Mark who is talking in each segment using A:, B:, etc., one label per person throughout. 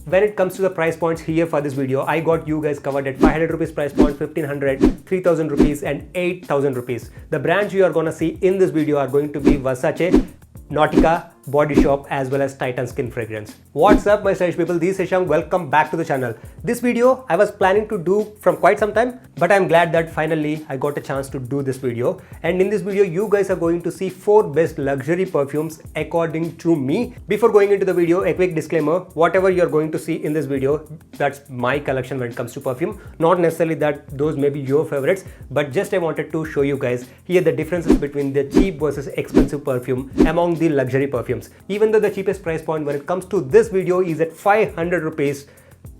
A: when it comes to the price points here for this video, I got you guys covered at 500 rupees price point, 1500, 3000 rupees and 8000 rupees. The brands you are gonna see in this video are going to be Versace, Nautica, Body Shop as well as Titan Skin Fragrance. What's up my stylish people, this is Sham. Welcome back to the channel. This video I was planning to do from quite some time, but I'm glad that finally I got a chance to do this video. And in this video you guys are going to see 4 best luxury perfumes according to me. Before going into the video, a quick disclaimer, whatever you're going to see in this video, that's my collection when it comes to perfume. Not necessarily that those may be your favorites, but just I wanted to show you guys here the differences between the cheap versus expensive perfume among the luxury perfumes. Even though the cheapest price point when it comes to this video is at 500 rupees,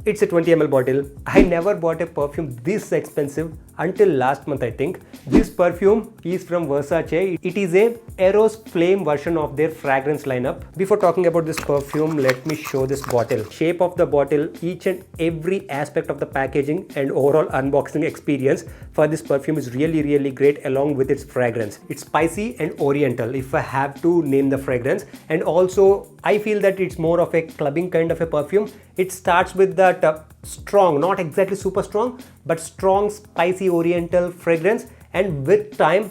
A: it's a 20 ml bottle. I never bought a perfume this expensive until last month I think. This perfume is from Versace. It is a Eros Flame version of their fragrance lineup. Before talking about this perfume, let me show this bottle. Shape of the bottle, each and every aspect of the packaging and overall unboxing experience for this perfume is really great along with its fragrance. It's spicy and oriental if I have to name the fragrance, and also I feel that it's more of a clubbing kind of a perfume. It starts with that strong, not exactly super strong, but strong spicy oriental fragrance, and with time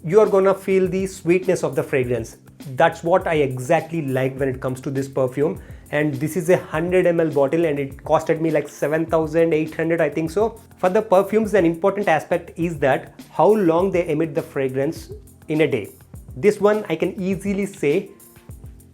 A: you are gonna feel the sweetness of the fragrance. That's what I exactly like when it comes to this perfume. And this is a 100 ml bottle and it costed me like 7,800 I think so. For the perfumes, an important aspect is that how long they emit the fragrance in a day. This one I can easily say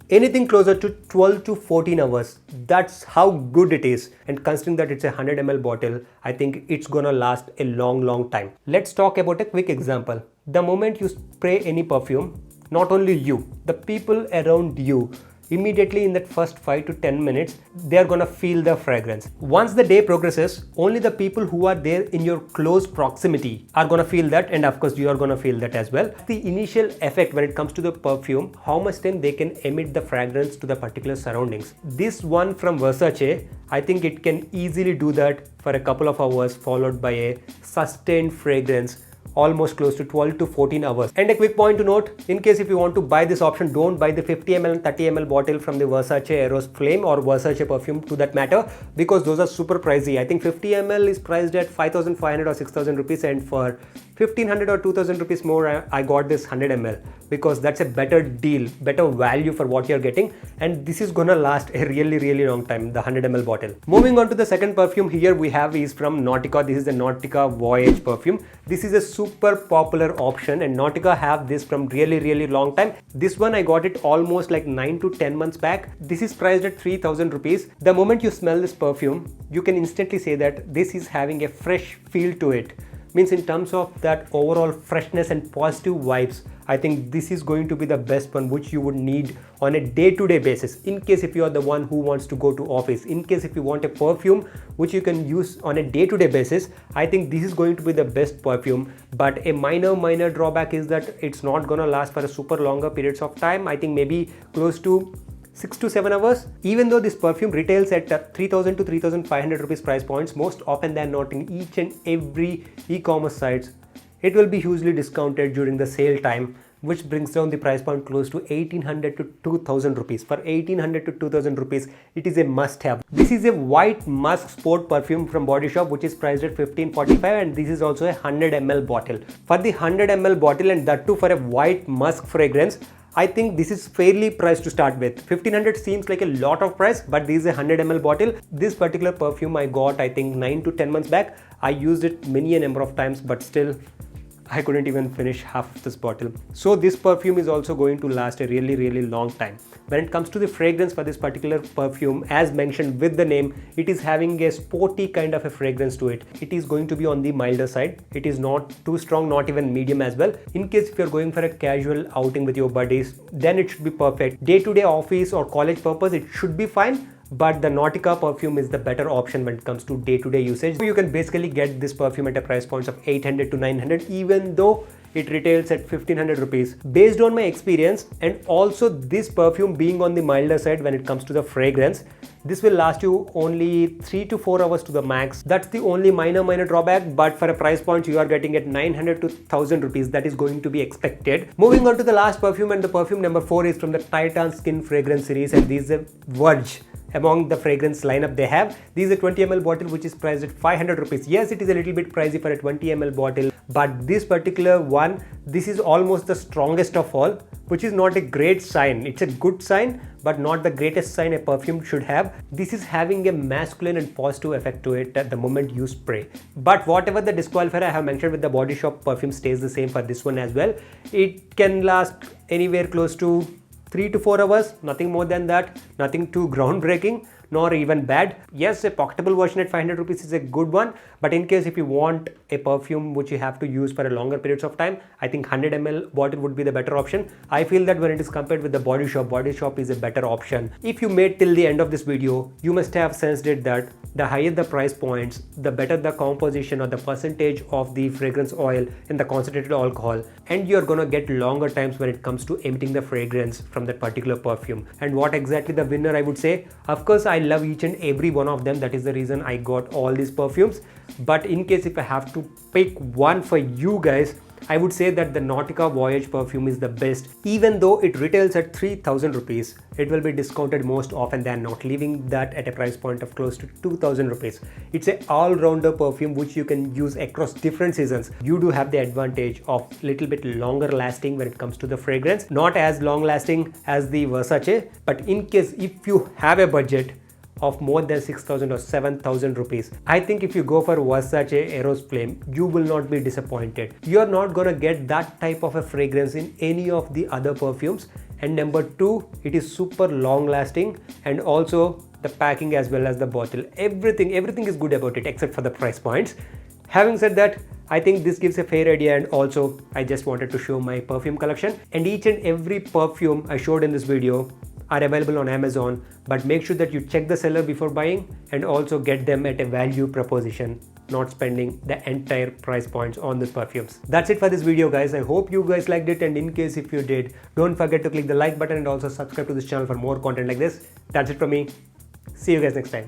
A: anything closer to 12 to 14 hours. That's how good it is. And considering that it's a 100 ml bottle, I think it's gonna last a long time. Let's talk about a quick example. The moment you spray any perfume, not only you, the people around you, immediately in that first 5 to 10 minutes, they are gonna feel the fragrance. Once the day progresses, only the people who are there in your close proximity are gonna feel that, and of course you are gonna feel that as well. The initial effect when it comes to the perfume, how much time they can emit the fragrance to the particular surroundings. This one from Versace, I think it can easily do that for a couple of hours, followed by a sustained fragrance almost close to 12 to 14 hours. And a quick point to note, in case if you want to buy this option, don't buy the 50 ml and 30 ml bottle from the Versace Eros Flame or Versace perfume to that matter, because those are super pricey. I think 50 ml is priced at 5,500 or 6,000 rupees, and for 1,500 or 2,000 rupees more, I got this 100 ml because that's a better deal, better value for what you're getting, and this is gonna last a really long time, the 100 ml bottle. Moving on to the second perfume here we have is from Nautica. This is the Nautica Voyage perfume. This is a super popular option and Nautica have this from really long time. This one I got it almost like 9 to 10 months back. This is priced at 3,000 rupees. The moment you smell this perfume, you can instantly say that this is having a fresh feel to it. Means in terms of that overall freshness and positive vibes, I think this is going to be the best one which you would need on a day-to-day basis. In case if you are the one who wants to go to office, in case if you want a perfume which you can use on a day-to-day basis, I think this is going to be the best perfume. But a minor drawback is that it's not gonna last for a super longer periods of time. I think maybe close to 6 to 7 hours. Even though this perfume retails at 3,000 to 3,500 rupees price points, most often than not in each and every e-commerce sites, it will be hugely discounted during the sale time, which brings down the price point close to 1,800 to 2,000 rupees. For 1,800 to 2,000 rupees, it is a must-have. This is a white musk sport perfume from Body Shop, which is priced at 1,545, and this is also a 100 ml bottle. For the 100 ml bottle, and that too for a white musk fragrance, I think this is fairly priced to start with. 1,500 seems like a lot of price, but this is a 100 ml bottle. This particular perfume I got I think 9 to 10 months back. I used it many a number of times, but still I couldn't even finish half of this bottle. So this perfume is also going to last a really long time. When it comes to the fragrance for this particular perfume, as mentioned with the name, it is having a sporty kind of a fragrance to it. It is going to be on the milder side. It is not too strong, not even medium as well. In case if you're going for a casual outing with your buddies, then it should be perfect. Day-to-day office or college purpose, it should be fine. But the Nautica perfume is the better option when it comes to day-to-day usage. So you can basically get this perfume at a price point of 800 to 900, even though it retails at 1,500 rupees. Based on my experience, and also this perfume being on the milder side when it comes to the fragrance, this will last you only 3 to 4 hours to the max. That's the only minor drawback, but for a price point you are getting at 900 to 1000 rupees. That is going to be expected. Moving on to the last perfume, and the perfume number 4 is from the Titan Skin Fragrance series, and this is a Verge. among the fragrance lineup they have. This is a 20 ml bottle which is priced at 500 rupees. Yes, it is a little bit pricey for a 20 ml bottle, but this particular one, this is almost the strongest of all, which is not a great sign. It's a good sign, but not the greatest sign a perfume should have. This is having a masculine and positive effect to it at the moment you spray. But whatever the disqualifier I have mentioned with the Body Shop perfume stays the same for this one as well. It can last anywhere close to 3 to 4 hours, nothing more than that, nothing too groundbreaking nor even bad. Yes, a pocketable version at 500 rupees is a good one, but in case if you want a perfume which you have to use for a longer periods of time, I think 100 ml bottle would be the better option. I feel that when it is compared with the Body Shop is a better option. If you made till the end of this video, you must have sensed it that the higher the price points, the better the composition or the percentage of the fragrance oil in the concentrated alcohol, and you're gonna get longer times when it comes to emitting the fragrance from that particular perfume. And what exactly the winner I would say? Of course, I love each and every one of them. That is the reason I got all these perfumes. But in case if I have to pick one for you guys, I would say that the Nautica Voyage perfume is the best. Even though it retails at 3000 rupees, it will be discounted most often than not, leaving that at a price point of close to 2000 rupees. It's an all-rounder perfume which you can use across different seasons. You do have the advantage of little bit longer lasting when it comes to the fragrance. Not as long lasting as the Versace, but in case if you have a budget of more than 6000 or 7000 rupees, I think if you go for Versace Eros Flame, you will not be disappointed. You are not gonna get that type of a fragrance in any of the other perfumes. And number two, it is super long lasting, and also the packing as well as the bottle, everything is good about it except for the price points. Having said that, I think this gives a fair idea, and also I just wanted to show my perfume collection, and each and every perfume I showed in this video are available on Amazon, but make sure that you check the seller before buying and also get them at a value proposition, not spending the entire price points on these perfumes. That's it for this video, guys. I hope you guys liked it, and in case if you did, don't forget to click the like button and also subscribe to this channel for more content like this. That's it from me. See you guys next time.